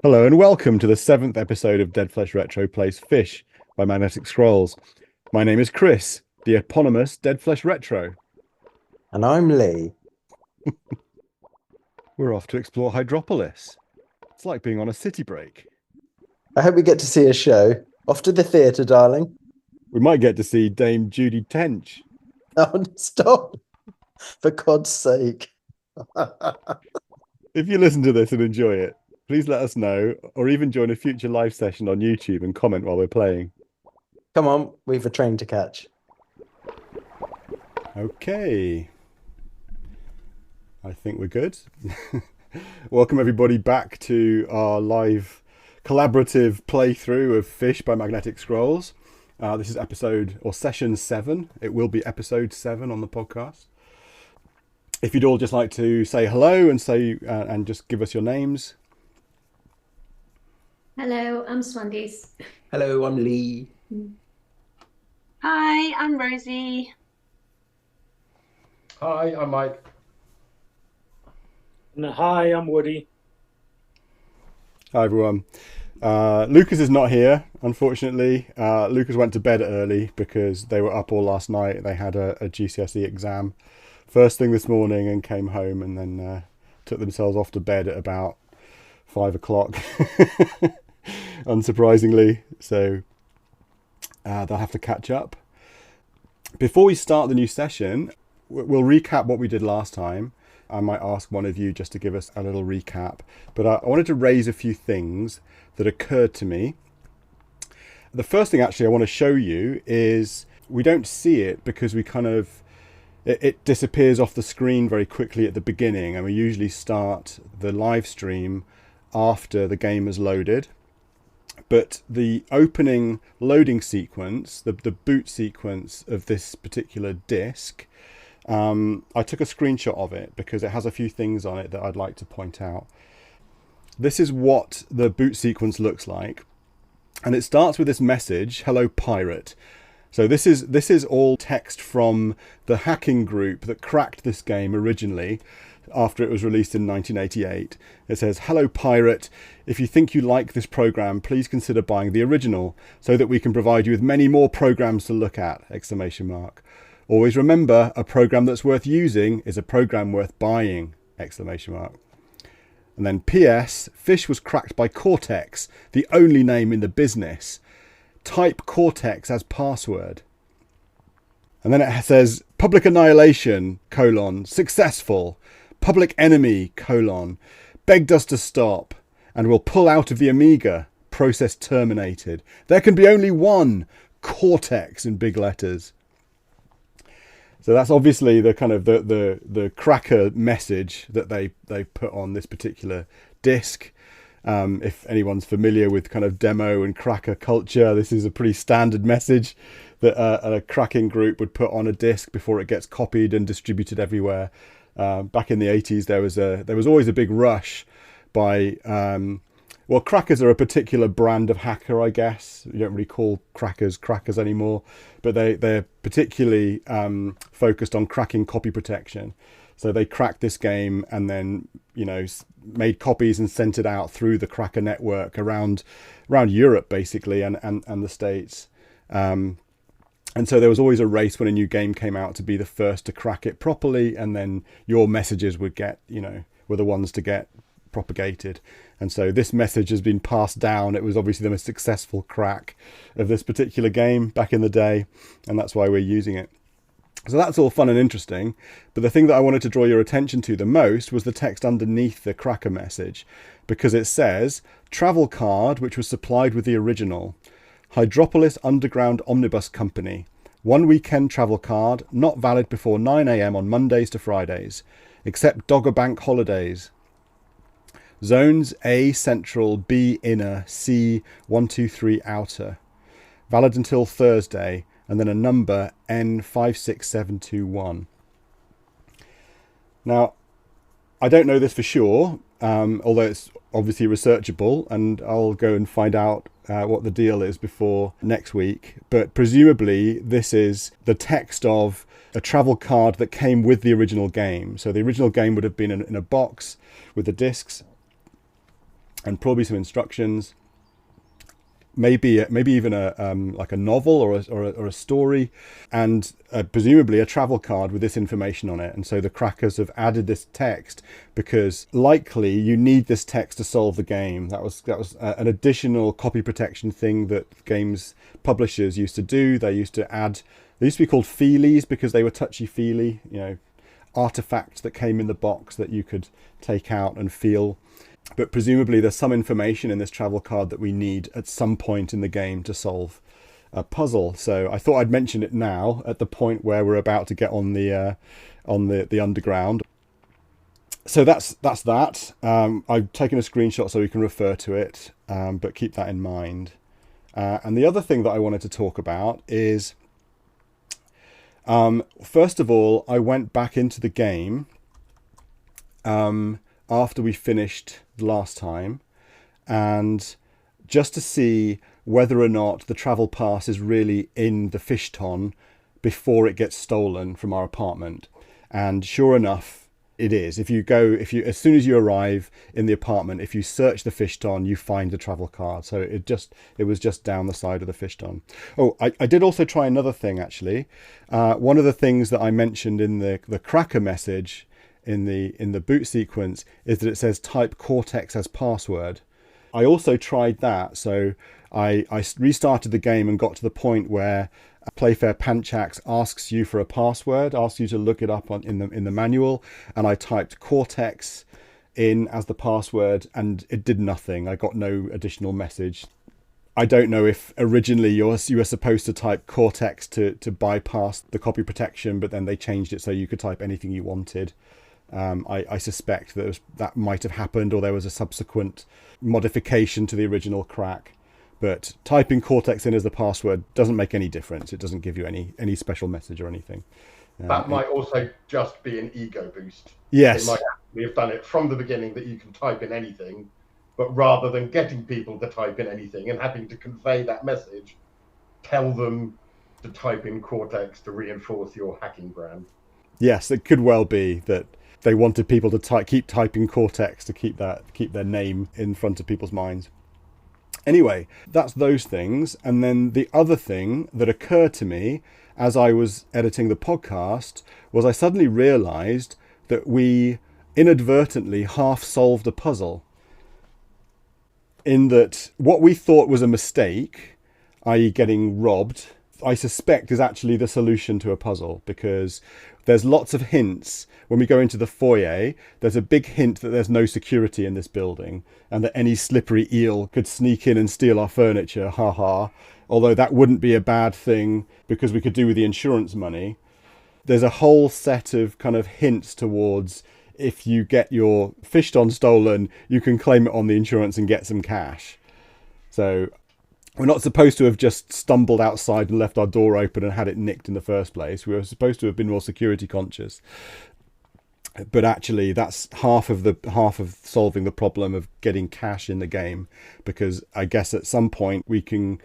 Hello and welcome to the 7th episode of Dead Flesh Retro Plays Fish by Magnetic Scrolls. My name is Chris, the eponymous Dead Flesh Retro. And I'm Lee. We're off to explore Hydropolis. It's like being on a city break. I hope we get to see a show. Off to the theatre, darling. We might get to see Dame Judi Tench. Oh, stop. For God's sake. If you listen to this and enjoy it, please let us know, or even join a future live session on YouTube and comment while we're playing. Come on, we've a train to catch. Okay. I think we're good. Welcome everybody back to our live collaborative playthrough of Fish by Magnetic Scrolls. This is episode or session 7. It will be episode 7 on the podcast. If you'd all just like to say hello and say and just give us your names. Hello, I'm Swandys. Hello, I'm Lee. Hi, I'm Rosie. Hi, I'm Mike. And hi, I'm Woody. Hi everyone. Lucas is not here, unfortunately. Lucas went to bed early because they were up all last night. They had a GCSE exam first thing this morning and came home and then took themselves off to bed at about 5 o'clock, unsurprisingly. So they'll have to catch up. Before we start the new session, we'll recap what we did last time. I might ask one of you just to give us a little recap, but I wanted to raise a few things that occurred to me. The first thing actually I want to show you is we don't see it because we kind of, it disappears off the screen very quickly at the beginning, and we usually start the live stream after the game is loaded. But the opening loading sequence, the boot sequence of this particular disc, I took a screenshot of it because it has a few things on it that I'd like to point out. This is what the boot sequence looks like, and it starts with this message, "Hello Pirate." So this is all text from the hacking group that cracked this game originally after it was released in 1988. It says, "Hello Pirate, if you think you like this program, please consider buying the original so that we can provide you with many more programs to look at!" Exclamation mark. "Always remember, a program that's worth using is a program worth buying!" Exclamation mark. And then P.S. Fish was cracked by Cortex, the only name in the business. Type Cortex as password. And then it says public annihilation, successful. Public enemy, begged us to stop and will pull out of the Amiga. Process terminated. There can be only one, Cortex in big letters. So that's obviously the kind of the cracker message that they put on this particular disc. If anyone's familiar with kind of demo and cracker culture, this is a pretty standard message that a cracking group would put on a disc before it gets copied and distributed everywhere. Back in the 80s, there was always a big rush by well, crackers are a particular brand of hacker, I guess. You don't really call crackers anymore, but they're particularly focused on cracking copy protection. So they cracked this game and then, made copies and sent it out through the cracker network around Europe, basically, and the States. And so there was always a race when a new game came out to be the first to crack it properly, and then your messages would get, were the ones to get propagated. And so this message has been passed down. It was obviously the most successful crack of this particular game back in the day, and that's why we're using it. So that's all fun and interesting, but the thing that I wanted to draw your attention to the most was the text underneath the cracker message, because it says, "Travel card which was supplied with the original. Hydropolis Underground Omnibus Company. One weekend travel card, not valid before 9 a.m. on Mondays to Fridays, except Dogger Bank holidays. Zones A Central, B Inner, C 123 Outer. Valid until Thursday," and then a number N56721. Now, I don't know this for sure, although it's obviously researchable, and I'll go and find out what the deal is before next week. But presumably this is the text of a travel card that came with the original game. So the original game would have been in a box with the discs, and probably some instructions. Maybe even a like a novel or a story, and presumably a travel card with this information on it. And so the crackers have added this text because likely you need this text to solve the game. That was an additional copy protection thing that games publishers used to do. They used to be called feelies because they were touchy-feely, artifacts that came in the box that you could take out and feel. But presumably there's some information in this travel card that we need at some point in the game to solve a puzzle. So I thought I'd mention it now at the point where we're about to get on the underground. So that's that. I've taken a screenshot so we can refer to it, but keep that in mind. And the other thing that I wanted to talk about is, first of all, I went back into the game after we finished last time, and just to see whether or not the travel pass is really in the fishton before it gets stolen from our apartment. And sure enough, it is. As soon as you arrive in the apartment, if you search the fishton, you find the travel card. So it was just down the side of the fishton. Oh, I did also try another thing actually. One of the things that I mentioned in the cracker message in the boot sequence is that it says type Cortex as password. I also tried that, so I restarted the game and got to the point where Playfair Panchax asks you for a password, asks you to look it up in the manual, and I typed Cortex in as the password and it did nothing. I got no additional message. I don't know if originally you were supposed to type Cortex to bypass the copy protection, but then they changed it so you could type anything you wanted. I suspect that might have happened, or there was a subsequent modification to the original crack. But typing Cortex in as the password doesn't make any difference. It doesn't give you any special message or anything. That might also just be an ego boost. Yes. They might actually have done it from the beginning that you can type in anything, but rather than getting people to type in anything and having to convey that message, tell them to type in Cortex to reinforce your hacking brand. Yes, it could well be that they wanted people to keep typing Cortex to keep their name in front of people's minds. Anyway, that's those things. And then the other thing that occurred to me as I was editing the podcast was I suddenly realized that we inadvertently half solved a puzzle. In that what we thought was a mistake, i.e. getting robbed, I suspect is actually the solution to a puzzle, because there's lots of hints. When we go into the foyer, there's a big hint that there's no security in this building and that any slippery eel could sneak in and steal our furniture, haha. Although that wouldn't be a bad thing because we could do with the insurance money. There's a whole set of kind of hints towards if you get your fishton stolen, you can claim it on the insurance and get some cash. So we're not supposed to have just stumbled outside and left our door open and had it nicked in the first place. We were supposed to have been more security conscious. But actually, that's half of solving the problem of getting cash in the game, because I guess at some point we can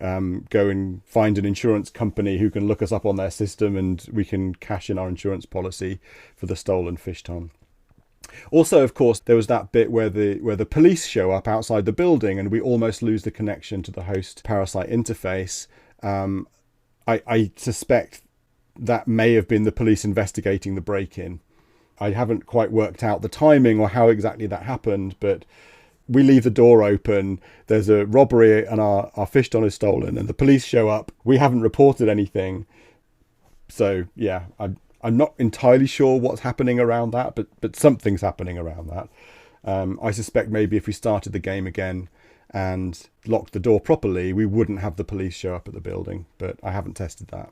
go and find an insurance company who can look us up on their system and we can cash in our insurance policy for the stolen fishton. Also, of course, there was that bit where the police show up outside the building and we almost lose the connection to the host parasite interface. I suspect that may have been the police investigating the break-in. I haven't quite worked out the timing or how exactly that happened, but we leave the door open, there's a robbery and our fishton is stolen and the police show up. We haven't reported anything. So, yeah, I'm not entirely sure what's happening around that, but something's happening around that. I suspect maybe if we started the game again and locked the door properly, we wouldn't have the police show up at the building, but I haven't tested that.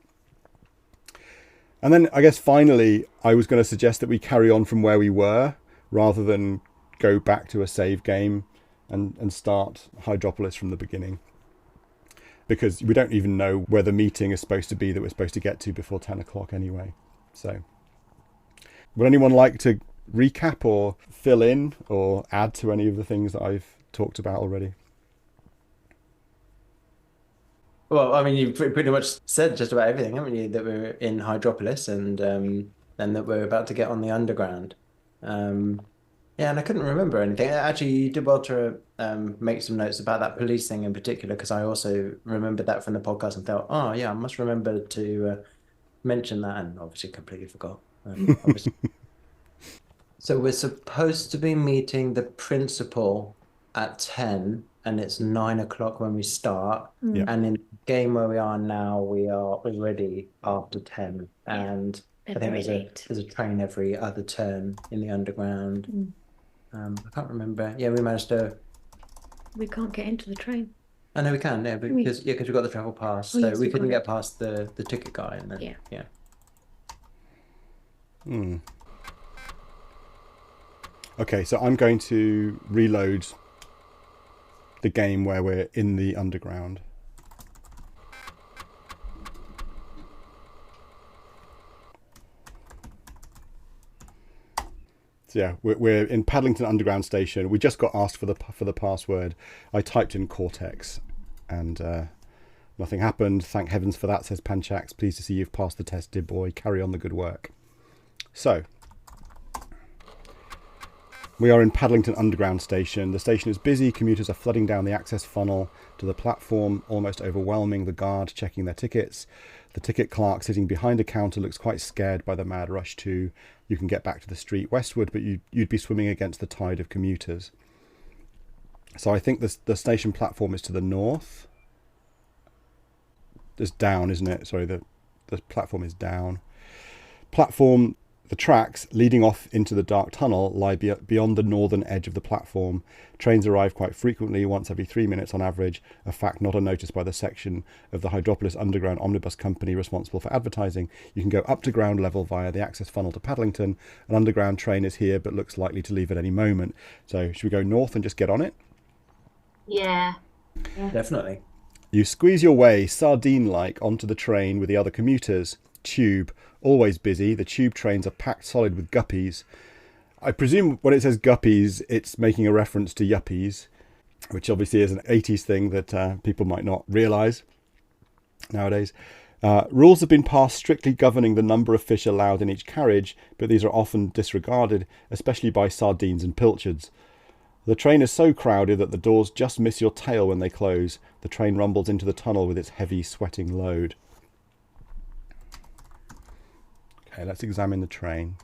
And then I guess finally, I was going to suggest that we carry on from where we were rather than go back to a save game and start Hydropolis from the beginning. Because we don't even know where the meeting is supposed to be that we're supposed to get to before 10 o'clock anyway. So, would anyone like to recap or fill in or add to any of the things that I've talked about already? Well, I mean, you've pretty much said just about everything, haven't you? That we're in Hydropolis and that we're about to get on the underground. Yeah, and I couldn't remember anything. Actually, you did well to make some notes about that police thing in particular, because I also remembered that from the podcast and thought, oh yeah, I must remember to mention that, and obviously completely forgot. Obviously. So we're supposed to be meeting the principal at 10, and it's 9 o'clock when we start. Yeah. And in the game where we are now, we are already after 10. And I think there's a train every other turn in the underground. I can't remember. Yeah, we managed to. We can't get into the train. I know we can, yeah, because we've got the travel pass, so yes, we we couldn't got get past the ticket guy, and then yeah. Okay, so I'm going to reload the game where we're in the underground. So yeah, we're in Paddlington Underground Station. We just got asked for the password. I typed in Cortex, and nothing happened. Thank heavens for that, says Panchax. Pleased to see you've passed the test, dear boy. Carry on the good work. So we are in Paddlington Underground Station. The station is busy. Commuters are flooding down the access funnel to the platform, almost overwhelming the guard checking their tickets. The ticket clerk sitting behind a counter looks quite scared by the mad rush too. You can get back to the street westward, but you'd be swimming against the tide of commuters. So I think the station platform is to the north. It's down, isn't it? Sorry, the platform is down. The tracks leading off into the dark tunnel lie beyond the northern edge of the platform. Trains arrive quite frequently, once every 3 minutes on average, a fact not unnoticed by the section of the Hydropolis Underground Omnibus Company responsible for advertising. You can go up to ground level via the access funnel to Paddlington. An underground train is here, but looks likely to leave at any moment. So should we go north and just get on it? Yeah. Definitely. You squeeze your way, sardine-like, onto the train with the other commuters. Tube. Always busy. The tube trains are packed solid with guppies. I presume when it says guppies, it's making a reference to yuppies, which obviously is an 80s thing that people might not realise nowadays. Rules have been passed strictly governing the number of fish allowed in each carriage, but these are often disregarded, especially by sardines and pilchards. The train is so crowded that the doors just miss your tail when they close. The train rumbles into the tunnel with its heavy, sweating load. Okay, let's examine the train.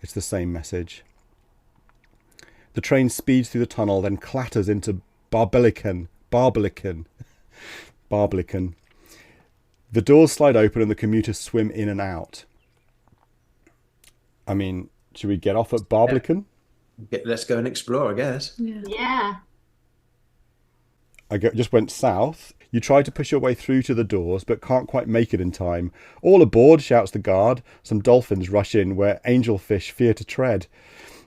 It's the same message. The train speeds through the tunnel, then clatters into Barbican. The doors slide open and the commuters swim in and out. I mean, should we get off at Barbican? Let's go and explore, I guess. Yeah. Just went south. You try to push your way through to the doors, but can't quite make it in time. All aboard, shouts the guard. Some dolphins rush in where angelfish fear to tread.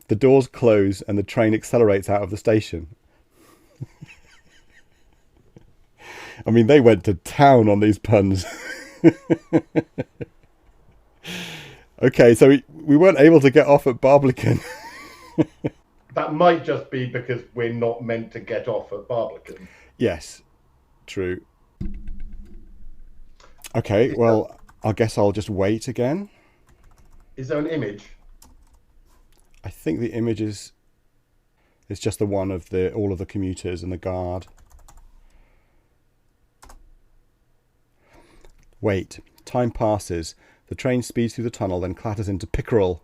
The doors close and the train accelerates out of the station. I mean, they went to town on these puns. Okay, so we weren't able to get off at Barbican. That might just be because we're not meant to get off at Barbican. Yes, true. Okay, well, I guess I'll just wait again. Is there an image? I think the image is just the one of all of the commuters and the guard. Wait, time passes. The train speeds through the tunnel, then clatters into Pickerel.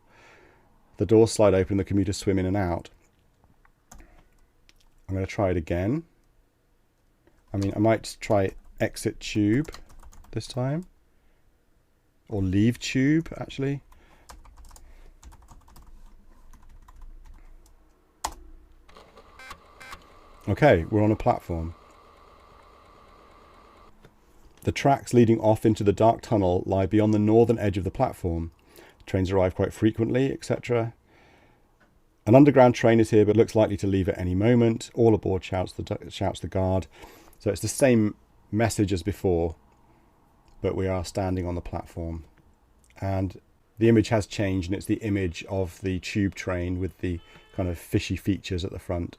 The doors slide open, the commuters swim in and out. I'm going to try it again. I mean, I might try exit tube this time. Or leave tube, actually. Okay, we're on a platform. The tracks leading off into the dark tunnel lie beyond the northern edge of the platform. Trains arrive quite frequently, etc. An underground train is here, but looks likely to leave at any moment. All aboard, shouts the guard. So it's the same message as before, but we are standing on the platform. And the image has changed, and it's the image of the tube train with the kind of fishy features at the front.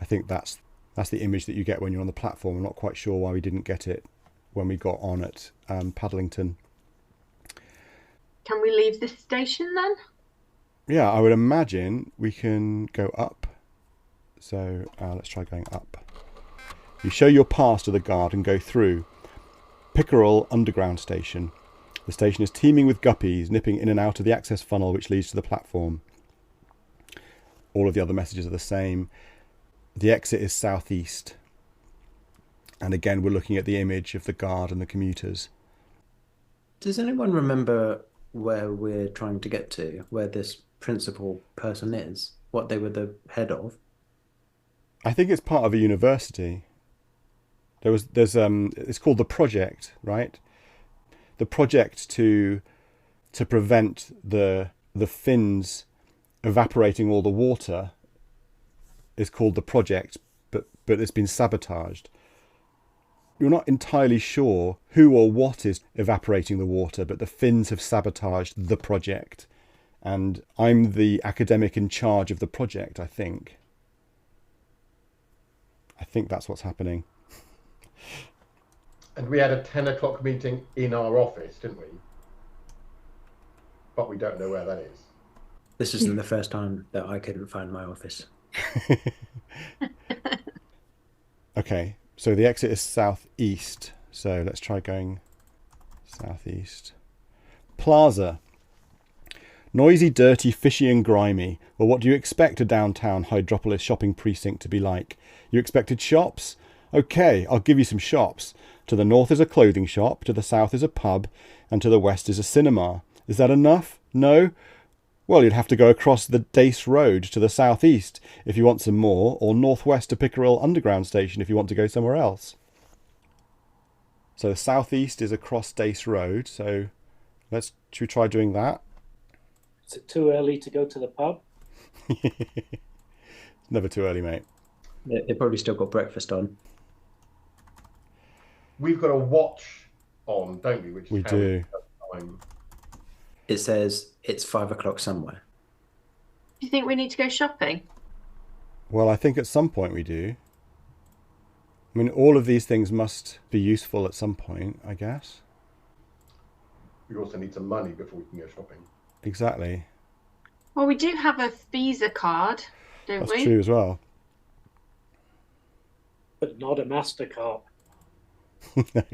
I think that's the image that you get when you're on the platform. I'm not quite sure why we didn't get it when we got on at Paddlington. Can we leave this station then? yeah, I would imagine we can go up. So let's try going up. You show your pass to the guard and go through. Pickerel Underground Station. The station is teeming with guppies, nipping in and out of the access funnel which leads to the platform. All of the other messages are the same. The exit is southeast. And again, we're looking at the image of the guard and the commuters. Does anyone remember where we're trying to get to, where this principal person is, what they were the head of? I think it's part of a university. It's called the project, right? The project to prevent the fins evaporating all the water is called the project, but it's been sabotaged. You're not entirely sure who or what is evaporating the water, but the Finns have sabotaged the project. And I'm the academic in charge of the project, I think. I think that's what's happening. And we had a 10 o'clock meeting in our office, didn't we? But we don't know where that is. This isn't the first time that I couldn't find my office. Okay, so the exit is southeast. So let's try going southeast. Plaza. Noisy, dirty, fishy and grimy. Well, what do you expect a downtown Hydropolis shopping precinct to be like? You expected shops? Okay, I'll give you some shops. To the north is a clothing shop, to the south is a pub, and to the west is a cinema. Is that enough? No? Well, you'd have to go across the Dace Road to the southeast if you want some more, or northwest to Pickerel Underground Station if you want to go somewhere else. So the southeast is across Dace Road, so should we try doing that? Is it too early to go to the pub? It's never too early, mate. They probably still got breakfast on. We've got a watch on, don't we? Which is We do. Time. It says it's 5 o'clock somewhere. Do you think we need to go shopping? Well, I think at some point we do. I mean, all of these things must be useful at some point, I guess. We also need some money before we can go shopping. Exactly. Well, we do have a Visa card, don't That's we? true as well. But not a MasterCard. No.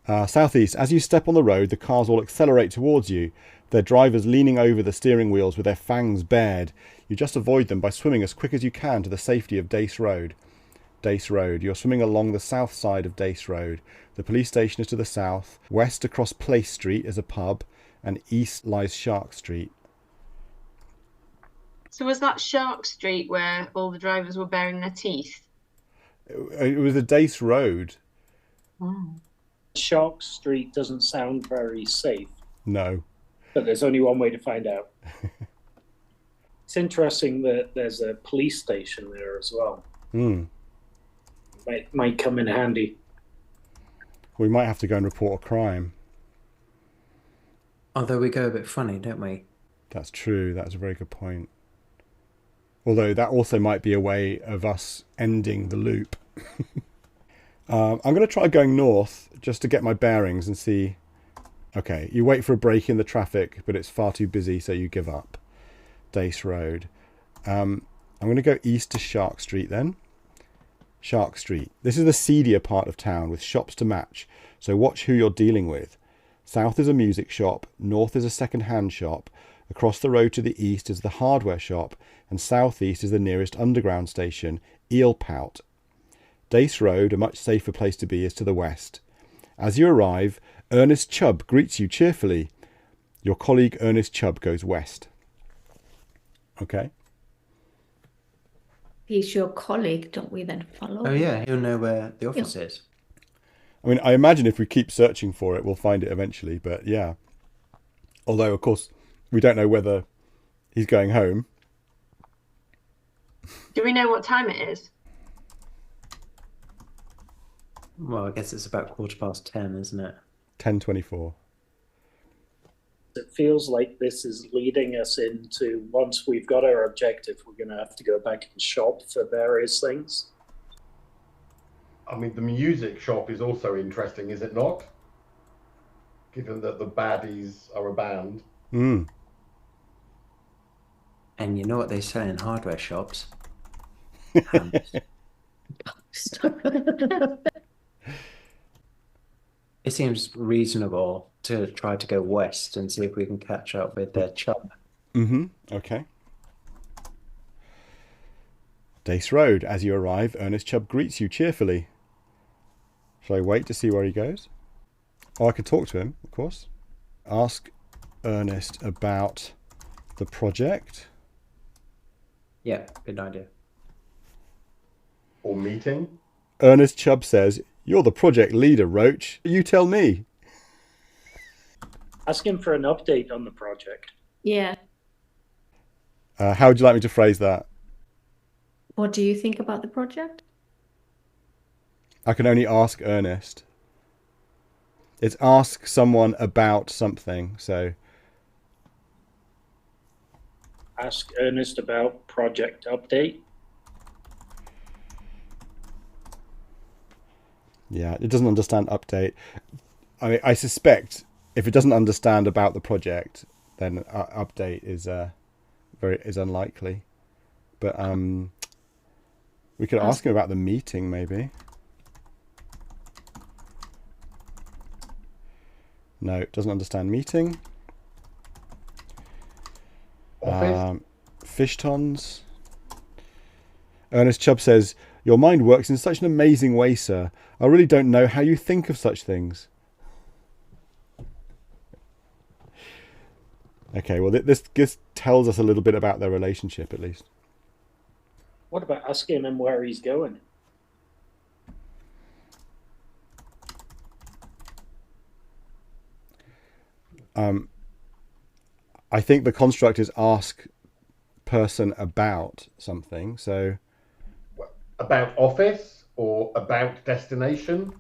Yeah. Southeast. As you step on the road, the cars all accelerate towards you, their drivers leaning over the steering wheels with their fangs bared. You just avoid them by swimming as quick as you can to the safety of Dace Road. Dace Road. You're swimming along the south side of Dace Road. The police station is to the south. West across Place Street is a pub, and east lies Shark Street. So was that Shark Street where all the drivers were baring their teeth? It was a Dace Road. Oh. Shark Street doesn't sound very safe, No. but there's only one way to find out. It's interesting that there's a police station there as well. Might come in handy. We might have to go and report a crime. Although we go a bit funny, don't we? That's true. That's a very good point. Although that also might be a way of us ending the loop. I'm going to try going north just to get my bearings and see. Okay, you wait for a break in the traffic, but it's far too busy, so you give up. Dace Road. I'm going to go east to Shark Street then. Shark Street. This is the seedier part of town with shops to match, so watch who you're dealing with. South is a music shop, north is a second-hand shop, across the road to the east is the hardware shop, and southeast is the nearest underground station, Eelpout. Dace Road, a much safer place to be, is to the west. As you arrive, Ernest Chubb greets you cheerfully. Your colleague Ernest Chubb goes west. Okay. He's your colleague, don't we then follow? Oh yeah, he'll know where the office is. I mean, I imagine if we keep searching for it, we'll find it eventually, but yeah. Although, of course, we don't know whether he's going home. Do we know what time it is? Well, I guess it's about 10:15, isn't it? 10:24. It feels like this is leading us into, once we've got our objective, we're going to have to go back and shop for various things. I mean, the music shop is also interesting, is it not? Given that the baddies are a band. Mm. And you know what they sell in hardware shops? Hams. It seems reasonable to try to go west and see if we can catch up with their chub. Mm-hmm. Okay. Dace Road. As you arrive, Ernest Chubb greets you cheerfully. Shall I wait to see where he goes? Oh, I could talk to him, of course. Ask Ernest about the project. Yeah, good idea. Or meeting. Ernest Chubb says, "You're the project leader, Roach. You tell me." Ask him for an update on the project. Yeah. How would you like me to phrase that? What do you think about the project? I can only ask Ernest. It's ask someone about something, so... Ask Ernest about project update. Yeah, it doesn't understand update. I mean, I suspect if it doesn't understand about the project, then update is unlikely. But we could ask him about the meeting, maybe. No, it doesn't understand meeting. Office. Fishtons. Ernest Chubb says, "Your mind works in such an amazing way, sir. I really don't know how you think of such things." Okay, well, this tells us a little bit about their relationship, at least. What about asking him where he's going? I think the construct is ask person about something, so... About office or about destination?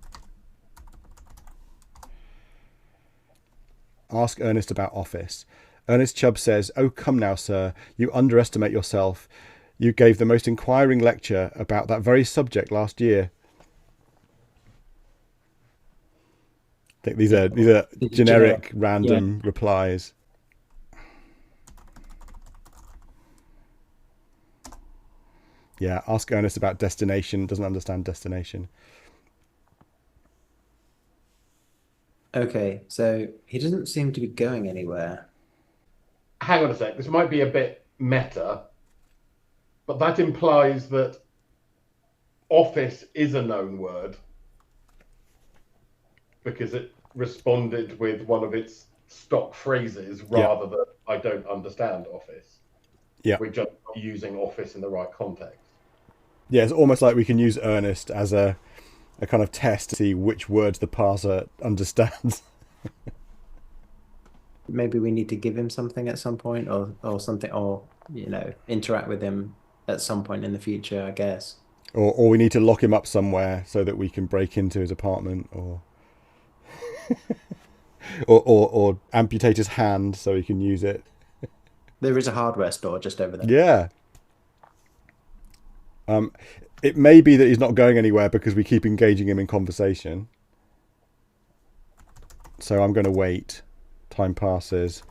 Ask Ernest about office. Ernest Chubb says, "Oh, come now, sir. You underestimate yourself. You gave the most inquiring lecture about that very subject last year." I think these are generic, random replies. Yeah, ask Ernest about destination. Doesn't understand destination. Okay, so he doesn't seem to be going anywhere. Hang on a sec. This might be a bit meta, but that implies that office is a known word because it responded with one of its stock phrases rather than "I don't understand office." Yeah. We're just using office in the right context. Yeah, it's almost like we can use Ernest as a kind of test to see which words the parser understands. Maybe we need to give him something at some point or something, or, interact with him at some point in the future, I guess. Or we need to lock him up somewhere so that we can break into his apartment, or or amputate his hand so he can use it. There is a hardware store just over there. Yeah. It may be that he's not going anywhere because we keep engaging him in conversation. So I'm going to wait. Time passes.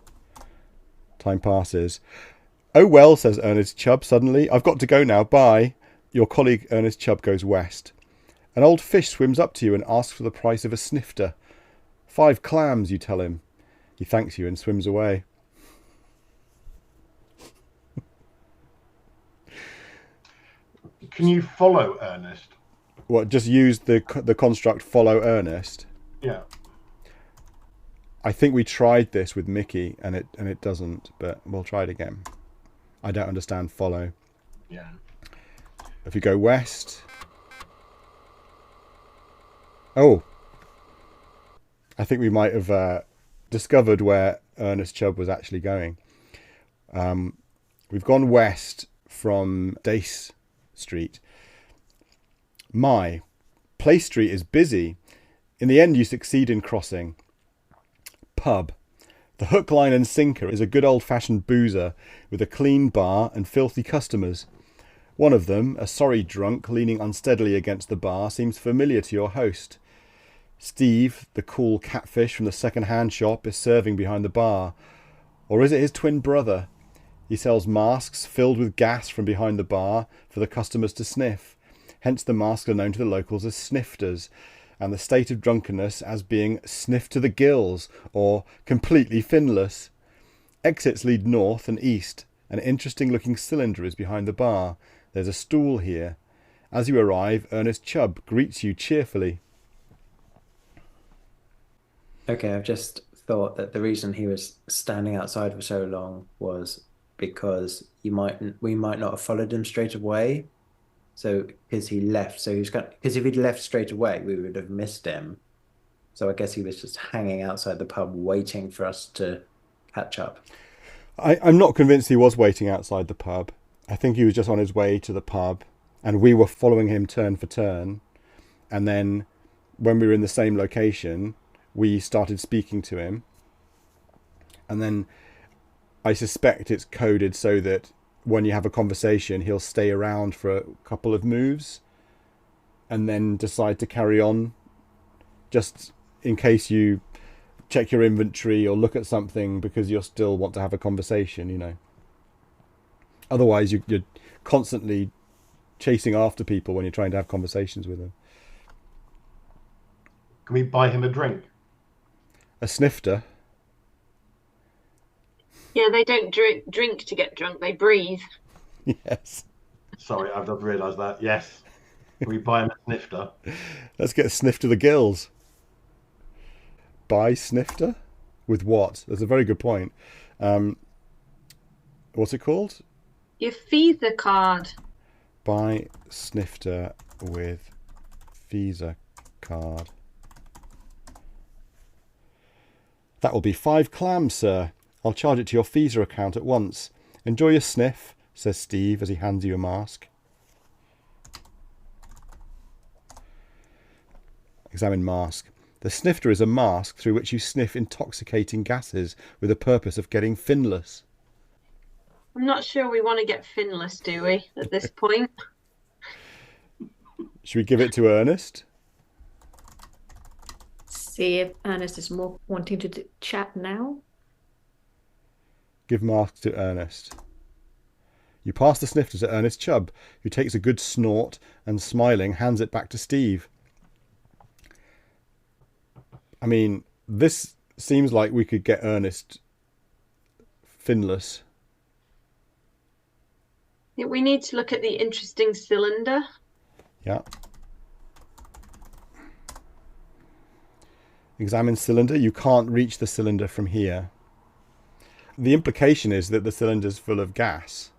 "Oh well," says Ernest Chubb suddenly. "I've got to go now. Bye." Your colleague Ernest Chubb goes west. An old fish swims up to you and asks for the price of a snifter. 5 clams, you tell him. He thanks you and swims away. Can you follow Ernest? What, just use the construct follow Ernest? Yeah. I think we tried this with Mickey and it doesn't, but we'll try it again. I don't understand follow. Yeah. If you go west... Oh. I think we might have discovered where Ernest Chubb was actually going. We've gone west from Dace Street. My Place Street is busy. In the end, you succeed in crossing. Pub. The hook, line and sinker is a good old-fashioned boozer with a clean bar and filthy customers. One of them, a sorry drunk leaning unsteadily against the bar, seems familiar to your host. Steve, the cool catfish from the second-hand shop, is serving behind the bar. Or is it his twin brother? He sells masks filled with gas from behind the bar for the customers to sniff. Hence the masks are known to the locals as snifters, and the state of drunkenness as being sniffed to the gills or completely finless. Exits lead north and east. An interesting looking cylinder is behind the bar. There's a stool here. As you arrive, Ernest Chubb greets you cheerfully. Okay, I've just thought that the reason he was standing outside for so long was because we might not have followed him straight away. So because he left, because if he'd left straight away, we would have missed him. So I guess he was just hanging outside the pub waiting for us to catch up. I'm not convinced he was waiting outside the pub. I think he was just on his way to the pub, and we were following him turn for turn. And then when we were in the same location, we started speaking to him. And then I suspect it's coded so that when you have a conversation, he'll stay around for a couple of moves and then decide to carry on, just in case you check your inventory or look at something because you still want to have a conversation, you know. Otherwise, you're constantly chasing after people when you're trying to have conversations with them. Can we buy him a drink? A snifter? Yeah, they don't drink to get drunk, they breathe. Yes. Sorry, I've just realised that. Yes. Can we buy him a snifter? Let's get a sniff to the gills. Buy snifter? With what? That's a very good point. What's it called? Your Visa card. Buy snifter with Visa card. That will be 5 clams, sir. I'll charge it to your Visa account at once. Enjoy your sniff, says Steve as he hands you a mask. Examine mask. The snifter is a mask through which you sniff intoxicating gases with the purpose of getting finless. I'm not sure we want to get finless, do we, at this point? Should we give it to Ernest? See if Ernest is more wanting to chat now. Give mask to Ernest. You pass the snifter to Ernest Chubb, who takes a good snort and, smiling, hands it back to Steve. I mean, this seems like we could get Ernest finless. Yeah, we need to look at the interesting cylinder. Yeah. Examine cylinder. You can't reach the cylinder from here. The implication is that the cylinder's full of gas.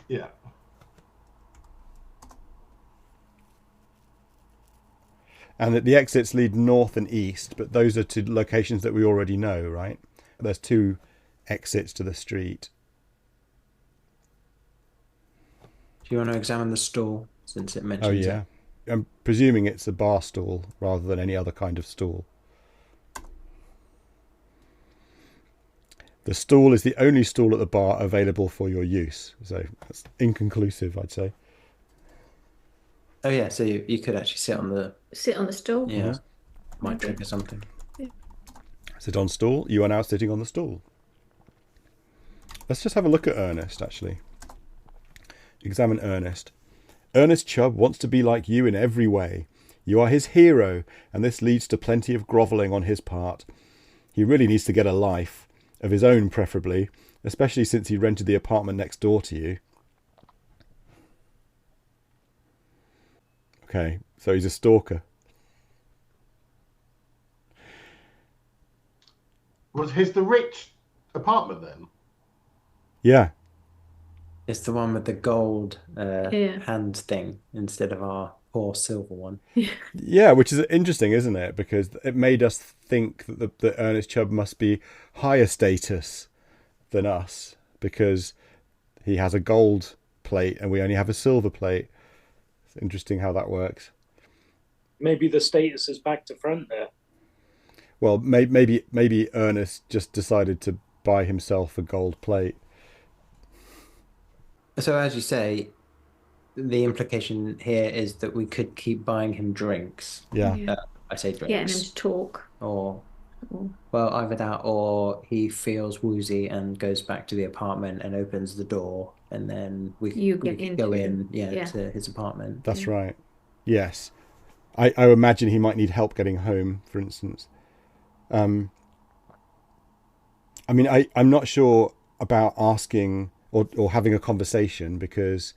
Yeah. And that the exits lead north and east, but those are two locations that we already know, right? There's 2 exits to the street. Do you want to examine the stall since it mentions Oh, yeah. I'm presuming it's a bar stool rather than any other kind of stool. The stool is the only stool at the bar available for your use. So that's inconclusive, I'd say. Oh yeah, so you could actually sit on the stool. yeah, Mhm. might Okay. trigger something. Sit on stool. You are now sitting on the stool. Let's just have a look at Ernest, actually. Examine Ernest. Ernest Chubb wants to be like you in every way. You are his hero, and this leads to plenty of grovelling on his part. He really needs to get a life, of his own preferably, especially since he rented the apartment next door to you. Okay, so he's a stalker. Was his the rich apartment then? Yeah. It's the one with the gold Yeah. hand thing instead of our poor silver one. Yeah, which is interesting, isn't it? Because it made us think that Ernest Chubb must be higher status than us because he has a gold plate and we only have a silver plate. It's interesting how that works. Maybe the status is back to front there. Well, maybe Ernest just decided to buy himself a gold plate. So as you say, the implication here is that we could keep buying him drinks. Yeah. Yeah. I say Getting him drinks, to talk. or Well, either that or he feels woozy and goes back to the apartment and opens the door, and then we can go in, to his apartment. That's right. Yes. I imagine he might need help getting home, for instance. I mean, I'm not sure about asking or having a conversation, because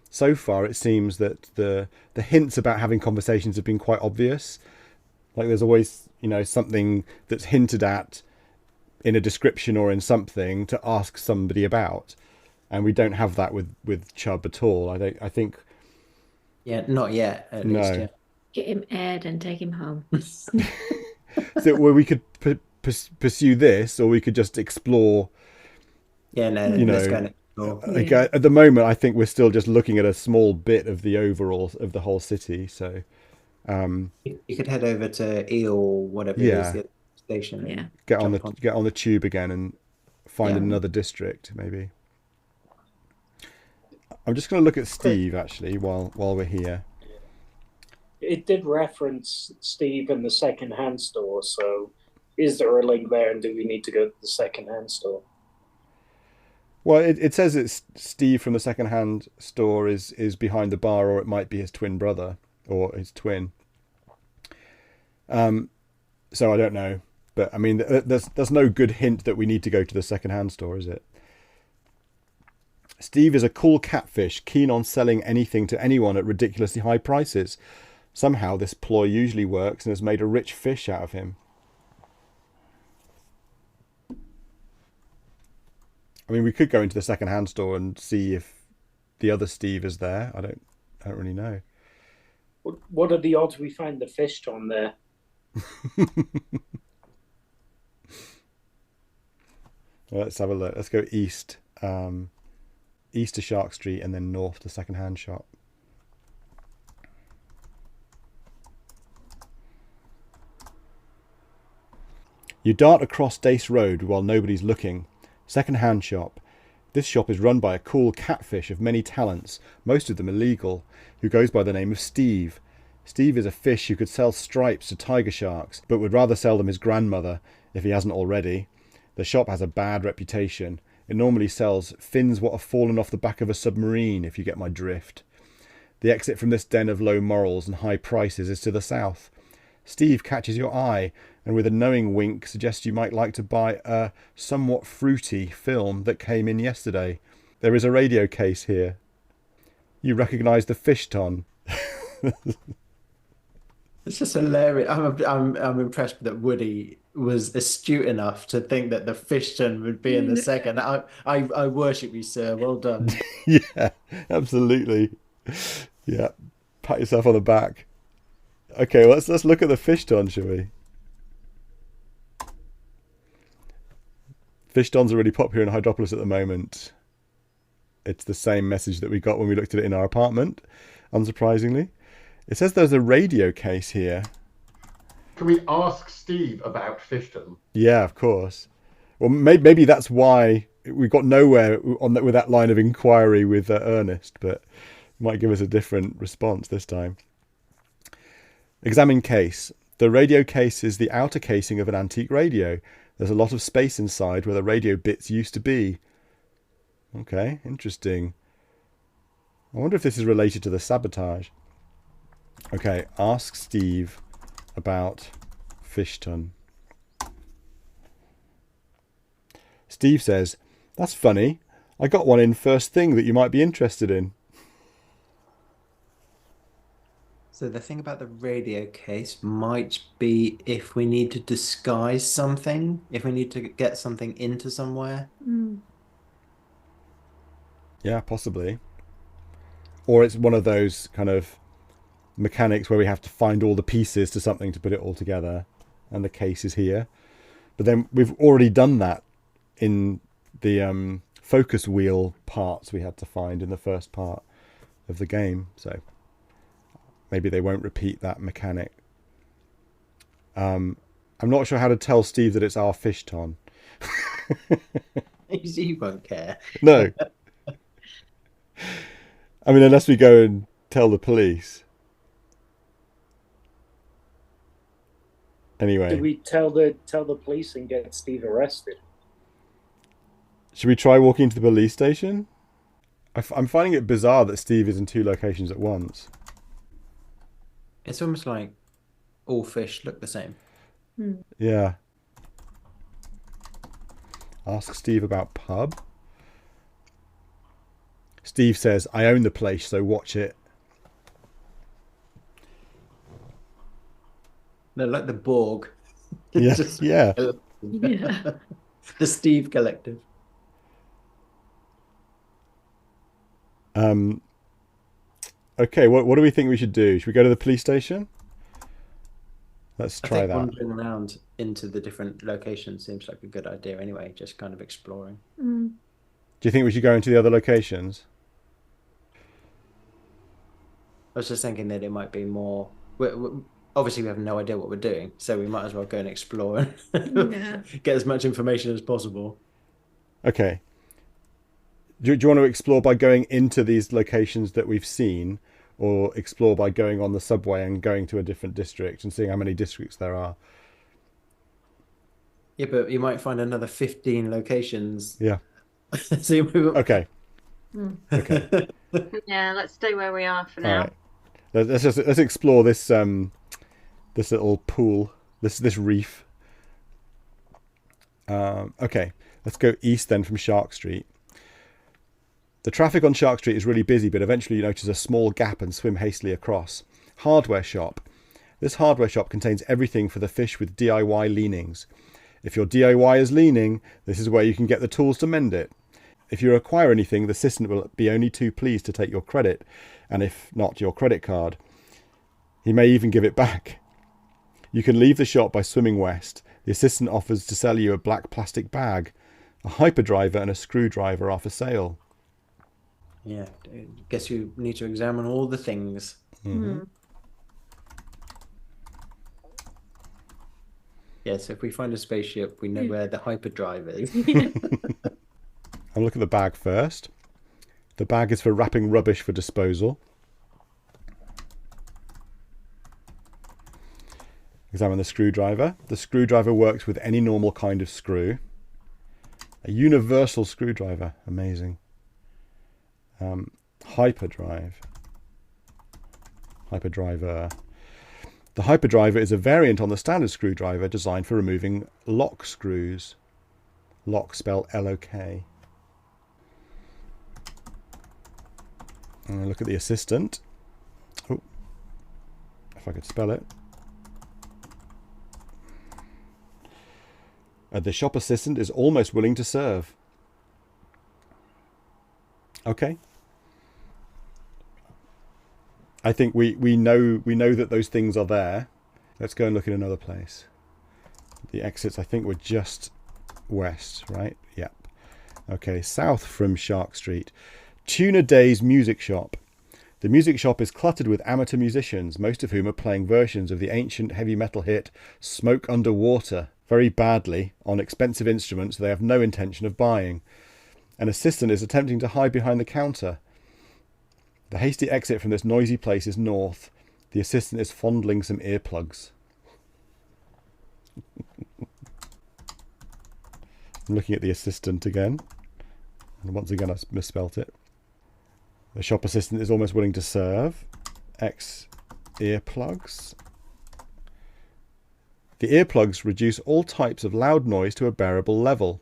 so far it seems that the hints about having conversations have been quite obvious. Like there's always, something that's hinted at in a description or in something to ask somebody about. And we don't have that with Chubb at all. I think. Yeah, not yet, at least. Yeah. Get him aired and take him home. So we could pursue this, or we could just explore. Yeah, no, let's go and explore. At the moment, I think we're still just looking at a small bit of the overall of the whole city. So you could head over to Eel, whatever it is, the station. Yeah. Get on the tube again and find another district, maybe. I'm just going to look at Steve actually while we're here. It did reference Steve in the second-hand store, so is there a link there, and do we need to go to the second-hand store? Well, it says it's Steve from the second-hand store is behind the bar, or it might be his twin brother or his twin. So I don't know, but I mean, there's no good hint that we need to go to the second-hand store, is it? Steve is a cool catfish, keen on selling anything to anyone at ridiculously high prices. Somehow this ploy usually works and has made a rich fish out of him. I mean, we could go into the second-hand store and see if the other Steve is there. I don't really know. What are the odds we find the fishton there? Well, let's have a look. Let's go east. East to Shark Street and then north to second-hand shop. You dart across Dace Road while nobody's looking. Second-hand shop. This shop is run by a cool catfish of many talents, most of them illegal, who goes by the name of Steve. Steve is a fish who could sell stripes to tiger sharks, but would rather sell them his grandmother, if he hasn't already. The shop has a bad reputation. It normally sells fins what have fallen off the back of a submarine, if you get my drift. The exit from this den of low morals and high prices is to the south. Steve catches your eye, and with a knowing wink suggests you might like to buy a somewhat fruity film that came in yesterday. There is a radio case here. You recognise the fishton. It's just hilarious. I'm impressed that Woody was astute enough to think that the fishton would be in the second. I worship you, sir. Well done. Yeah, absolutely. Yeah, pat yourself on the back. Okay, let's look at the fishton, shall we? Fishtons are really popular in Hydropolis at the moment. It's the same message that we got when we looked at it in our apartment, unsurprisingly. It says there's a radio case here. Can we ask Steve about fishton? Yeah, of course. Well, maybe that's why we got nowhere with that line of inquiry with Ernest, but it might give us a different response this time. Examine case. The radio case is the outer casing of an antique radio. There's a lot of space inside where the radio bits used to be. Okay, interesting. I wonder if this is related to the sabotage. Okay, ask Steve about fishton. Steve says, "That's funny. I got one in first thing that you might be interested in." So the thing about the radio case might be if we need to disguise something, if we need to get something into somewhere. Yeah, possibly. Or it's one of those kind of mechanics where we have to find all the pieces to something to put it all together, and the case is here. But then we've already done that in the focus wheel parts we had to find in the first part of the game, so maybe they won't repeat that mechanic. I'm not sure how to tell Steve that it's our fishton. You won't care. No. I mean, unless we go and tell the police. Anyway, Do we tell the police and get Steve arrested? should we try walking to the police station? I'm finding it bizarre that Steve is in 2 locations at once. It's almost like all fish look the same. Yeah. Ask Steve about pub. Steve says, I own the place, so watch it. They're like the Borg. Yeah, yeah. Yeah. The Steve Collective. Okay, what do we think we should do? Should we go to the police station? Let's I try think that. wandering around into the different locations seems like a good idea anyway, just kind of exploring. Mm. Do you think we should go into the other locations? I was just thinking that it might be more... obviously, we have no idea what we're doing, so we might as well go and explore and Yeah. get as much information as possible. Okay. Do you want to explore by going into these locations that we've seen, or explore by going on the subway and going to a different district and seeing how many districts there are? Yeah, but you might find another 15 locations. Yeah. So Okay. Okay. Yeah, let's stay where we are for All now. right. Let's explore this this little pool, this reef. Okay, let's go east then from Shark Street. The traffic on Shark Street is really busy, but eventually you notice a small gap and swim hastily across. Hardware shop. This hardware shop contains everything for the fish with DIY leanings. If your DIY is leaning, this is where you can get the tools to mend it. If you acquire anything, the assistant will be only too pleased to take your credit, and if not, your credit card. He may even give it back. You can leave the shop by swimming west. The assistant offers to sell you a black plastic bag. A hyperdriver and a screwdriver are for sale. Yeah, I guess you need to examine all the things. Mm-hmm. Yes, if we find a spaceship, we know where the hyperdrive is. I'll look at the bag first. The bag is for wrapping rubbish for disposal. Examine the screwdriver. The screwdriver works with any normal kind of screw. A universal screwdriver. Amazing. Hyperdrive. Hyperdriver. The hyperdriver is a variant on the standard screwdriver designed for removing lock screws. Lock spelled L-O-K. And look at the assistant. Oh, if I could spell it. The shop assistant is almost willing to serve. Okay. I think we know that those things are there. Let's go and look in another place. The exits, I think, were just west, right? Yep. Okay, south from Shark Street. Tuna Day's music shop. The music shop is cluttered with amateur musicians, most of whom are playing versions of the ancient heavy metal hit Smoke Underwater very badly on expensive instruments they have no intention of buying. An assistant is attempting to hide behind the counter. The hasty exit from this noisy place is north. The assistant is fondling some earplugs. I'm looking at the assistant again. And once again, I misspelt it. The shop assistant is almost willing to serve. X earplugs. The earplugs reduce all types of loud noise to a bearable level.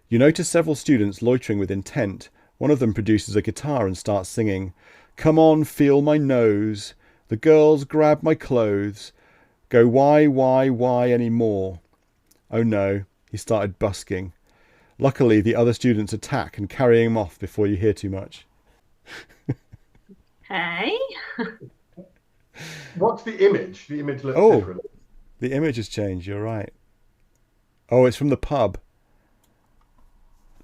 You notice several students loitering with intent. One of them produces a guitar and starts singing, "Come on, feel my nose. The girls grab my clothes. Go why anymore?" Oh no, he started busking. Luckily, the other students attack and carry him off before you hear too much. Hey. What's the image? The image looks Oh, different. the image has changed, you're right. Oh, it's from the pub.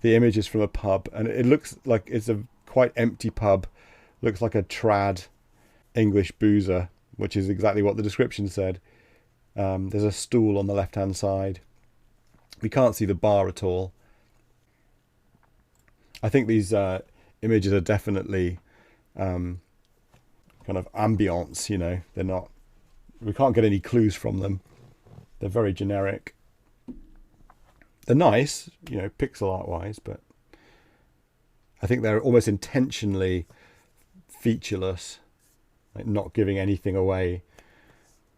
The image is from a pub, and it looks like it's a quite empty pub. Looks like a trad English boozer, which is exactly what the description said. There's a stool on the left-hand side. We can't see the bar at all. I think these images are definitely kind of ambience, you know. They're not We can't get any clues from them. They're very generic. They're nice, pixel art wise, but I think they're almost intentionally featureless, like not giving anything away.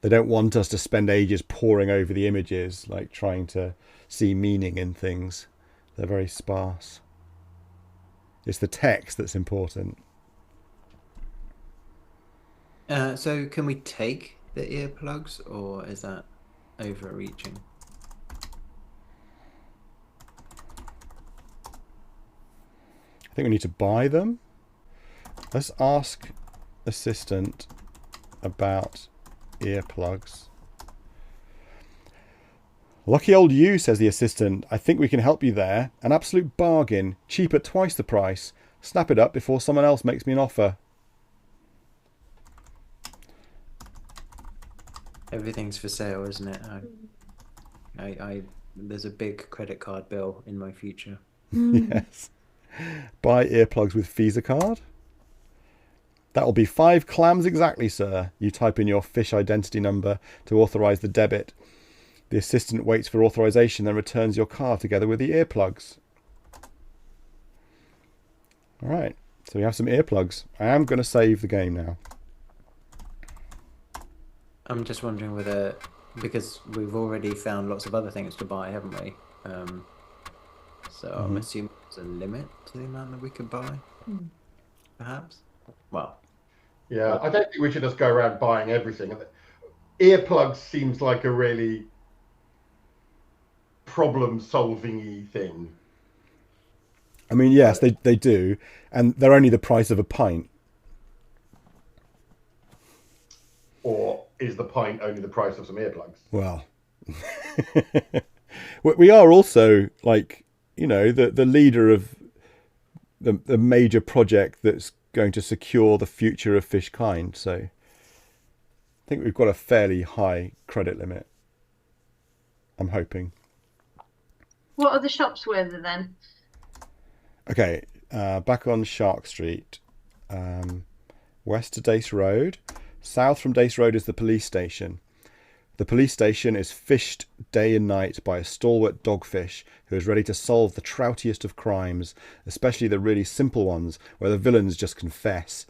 They don't want us to spend ages poring over the images, like trying to see meaning in things. They're very sparse. It's the text that's important. So can we take the earplugs, or is that overreaching? I think we need to buy them. Let's ask assistant about earplugs. Lucky old you, says the assistant. I think we can help you there. An absolute bargain, cheap at twice the price. Snap it up before someone else makes me an offer. Everything's for sale, isn't it? There's a big credit card bill in my future. Yes. Buy earplugs with Visa card. That'll be 5 clams exactly, sir. You type in your fish identity number to authorise the debit. The assistant waits for authorisation, then returns your card together with the earplugs. All right, so we have some earplugs. I am going to save the game now. I'm just wondering whether, because we've already found lots of other things to buy, haven't we? So I'm assuming there's a limit to the amount that we could buy, perhaps. Well, yeah, I don't think we should just go around buying everything. Earplugs seems like a really problem-solving-y thing. I mean, yes, they do, and they're only the price of a pint. Or is the pint only the price of some earplugs? Well, we are also the leader of the major project that's going to secure the future of fish kind. So I think we've got a fairly high credit limit. I'm hoping. What are the shops with then? Okay, back on Shark Street, west to Dace Road. South from Dace Road is the police station. The police station is fished day and night by a stalwart dogfish who is ready to solve the troutiest of crimes, especially the really simple ones where the villains just confess.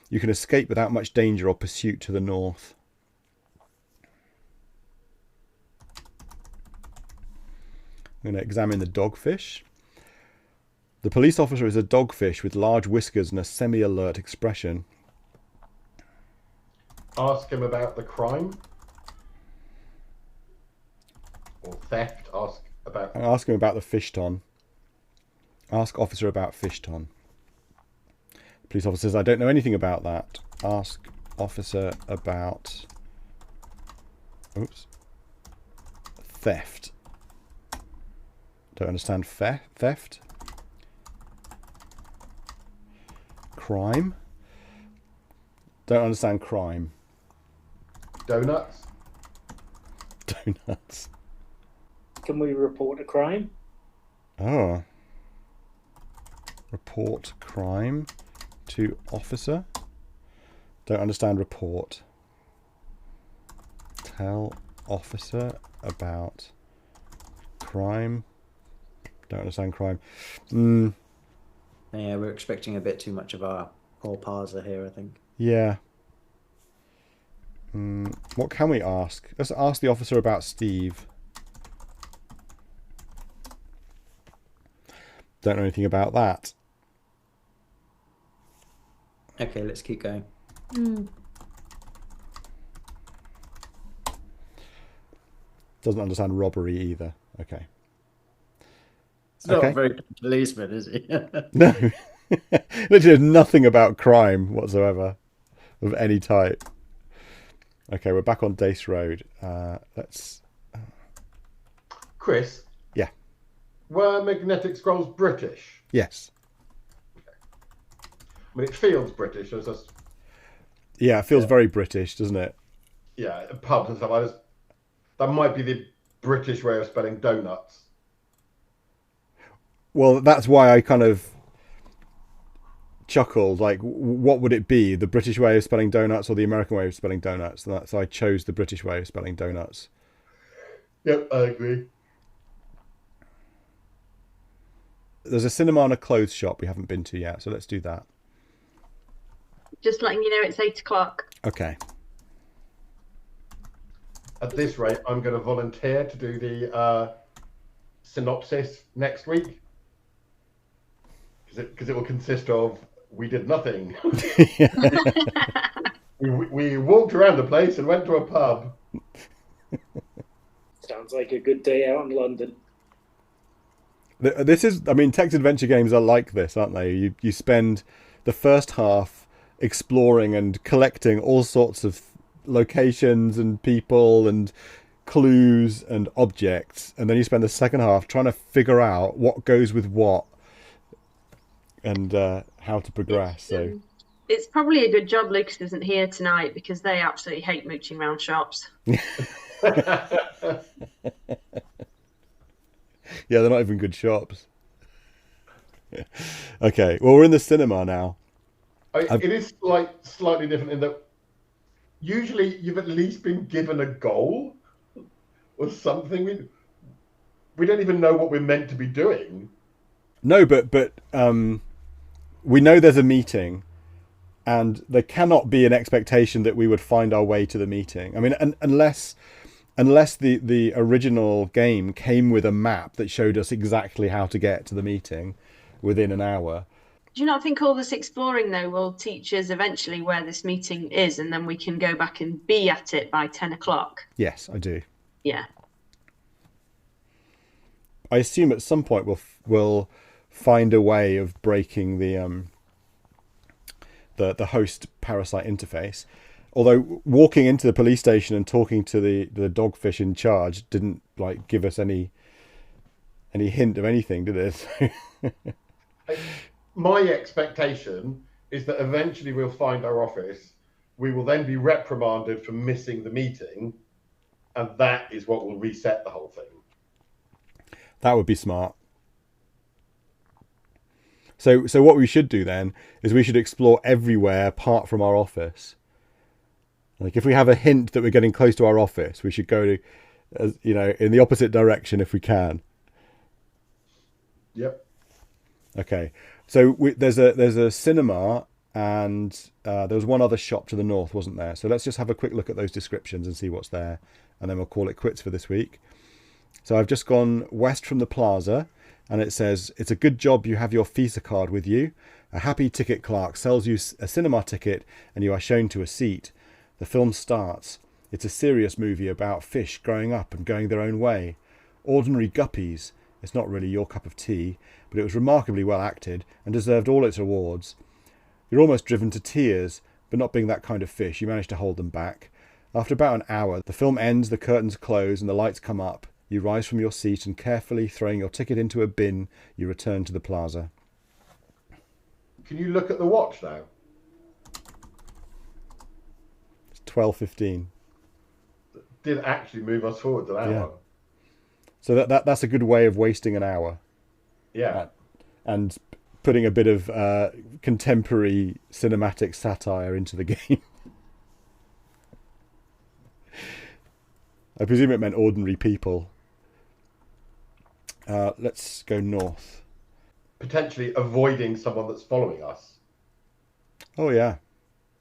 You can escape without much danger or pursuit to the north. I'm going to examine the dogfish. The police officer is a dogfish with large whiskers and a semi-alert expression. Ask him about the crime or theft. Ask him about the fishton. Ask officer about fishton. Police officer says, I don't know anything about that. Ask officer about theft. Don't understand theft. Crime. Don't understand crime. Donuts. Can we report a crime? Oh. Report crime to officer. Don't understand report. Tell officer about crime. Don't understand crime. Yeah, we're expecting a bit too much of our poor parser here, I think. Yeah. What can we ask? Let's ask the officer about Steve. Don't know anything about that. Okay, let's keep going. Doesn't understand robbery either. Okay. It's not a very good policeman, is he? No. Literally nothing about crime whatsoever of any type. Okay, we're back on Dace Road. Let's... Chris? Yeah. Were Magnetic Scrolls British? Yes. Okay. I mean, it feels British. It's just... Yeah, it feels very British, doesn't it? Yeah, pubs and stuff. That might be the British way of spelling donuts. Well, that's why I kind of chuckled, like, what would it be? The British way of spelling donuts or the American way of spelling donuts? And so I chose the British way of spelling donuts. Yep, I agree. There's a cinema and a clothes shop we haven't been to yet, so let's do that. Just letting you know it's 8 o'clock. Okay. At this rate, I'm going to volunteer to do the synopsis next week. Because it will consist of, we did nothing. we walked around the place and went to a pub. Sounds like a good day out in London. This is, I mean, text adventure games are like this, aren't they? You spend the first half exploring and collecting all sorts of locations and people and clues and objects, and then you spend the second half trying to figure out what goes with what and how to progress. It's probably a good job Lucas isn't here tonight, because they absolutely hate mooching around shops. Yeah, they're not even good shops. Okay, well, we're in the cinema now. It is slightly different in that usually you've at least been given a goal or something. We don't even know what we're meant to be doing. No, but we know there's a meeting, and there cannot be an expectation that we would find our way to the meeting. I mean, unless the original game came with a map that showed us exactly how to get to the meeting within an hour. Do you not think all this exploring, though, will teach us eventually where this meeting is, and then we can go back and be at it by 10 o'clock? Yes, I do. Yeah. I assume at some point we'll find a way of breaking the host parasite interface. Although walking into the police station and talking to the dogfish in charge didn't give us any hint of anything, did it? My expectation is that eventually we'll find our office. We will then be reprimanded for missing the meeting, and that is what will reset the whole thing. That would be smart. So what we should do then is we should explore everywhere apart from our office. Like, if we have a hint that we're getting close to our office, we should go to, in the opposite direction if we can. Yep. Okay. So there's a cinema, and there was one other shop to the north, wasn't there? So let's just have a quick look at those descriptions and see what's there, and then we'll call it quits for this week. So I've just gone west from the plaza, and it says, it's a good job you have your Visa card with you. A happy ticket clerk sells you a cinema ticket, and you are shown to a seat. The film starts. It's a serious movie about fish growing up and going their own way. Ordinary guppies. It's not really your cup of tea, but it was remarkably well acted and deserved all its awards. You're almost driven to tears, but not being that kind of fish, you manage to hold them back. After about an hour, the film ends, the curtains close, and the lights come up. You rise from your seat and, carefully throwing your ticket into a bin, you return to the plaza. Can you look at the watch now? 12:15. Did actually move us forward an hour. Yeah. So that's a good way of wasting an hour. Yeah. And putting a bit of contemporary cinematic satire into the game. I presume it meant ordinary people. Let's go north. Potentially avoiding someone that's following us. Oh, yeah.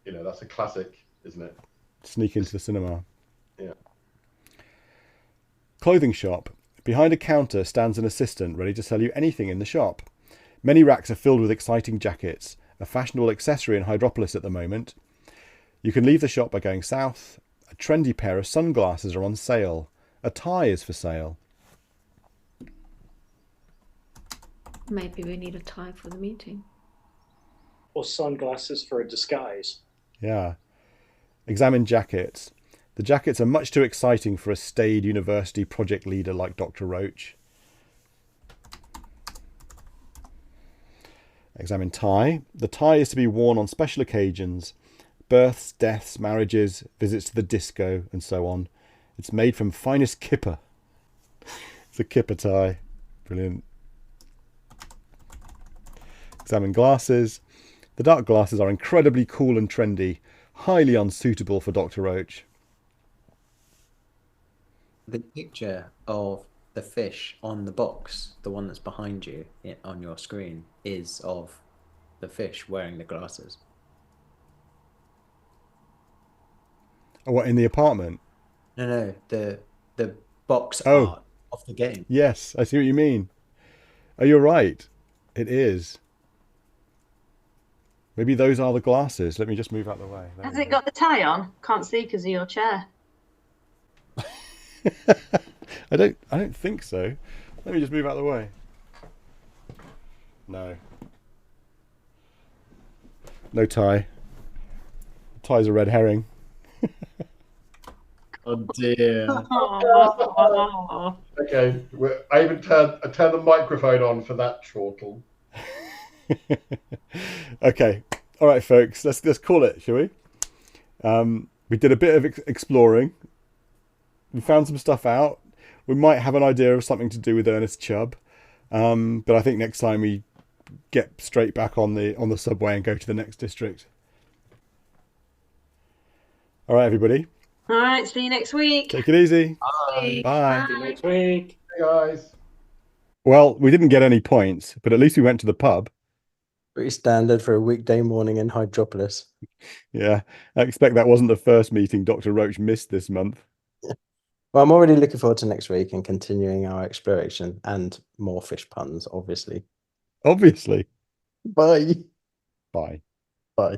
That's a classic, isn't it? Sneak into the cinema. Yeah. Clothing shop. Behind a counter stands an assistant ready to sell you anything in the shop. Many racks are filled with exciting jackets, a fashionable accessory in Hydropolis at the moment. You can leave the shop by going south. A trendy pair of sunglasses are on sale. A tie is for sale. Maybe we need a tie for the meeting. Or sunglasses for a disguise. Yeah. Examine jackets. The jackets are much too exciting for a staid university project leader like Dr. Roach. Examine tie. The tie is to be worn on special occasions. Births, deaths, marriages, visits to the disco, and so on. It's made from finest kipper. It's a kipper tie. Brilliant. Examine glasses. The dark glasses are incredibly cool and trendy, highly unsuitable for Dr. Roach. The picture of the fish on the box, the one that's behind you on your screen, is of the fish wearing the glasses. Oh, what, in the apartment? No, the box Oh. art of the game. Yes, I see what you mean. Oh, you're right. It is. Maybe those are the glasses. Let me just move out the way. There Has we it go. got the tie on? Can't see because of your chair. I don't think so. Let me just move out of the way. No. No tie. Tie's a red herring. Oh dear. Oh. Okay, I even turned the microphone on for that chortle. Okay. All right, folks. Let's call it, shall we? We did a bit of exploring. We found some stuff out. We might have an idea of something to do with Ernest Chubb, but I think next time we get straight back on the subway and go to the next district. All right, everybody. All right, see you next week. Take it easy. Bye. Bye. See you next week. Hey guys. Well, we didn't get any points, but at least we went to the pub. Pretty standard for a weekday morning in Hydropolis. Yeah, I expect that wasn't the first meeting Dr. Roach missed this month. Well, I'm already looking forward to next week and continuing our exploration and more fish puns, obviously. Obviously. Bye. Bye. Bye.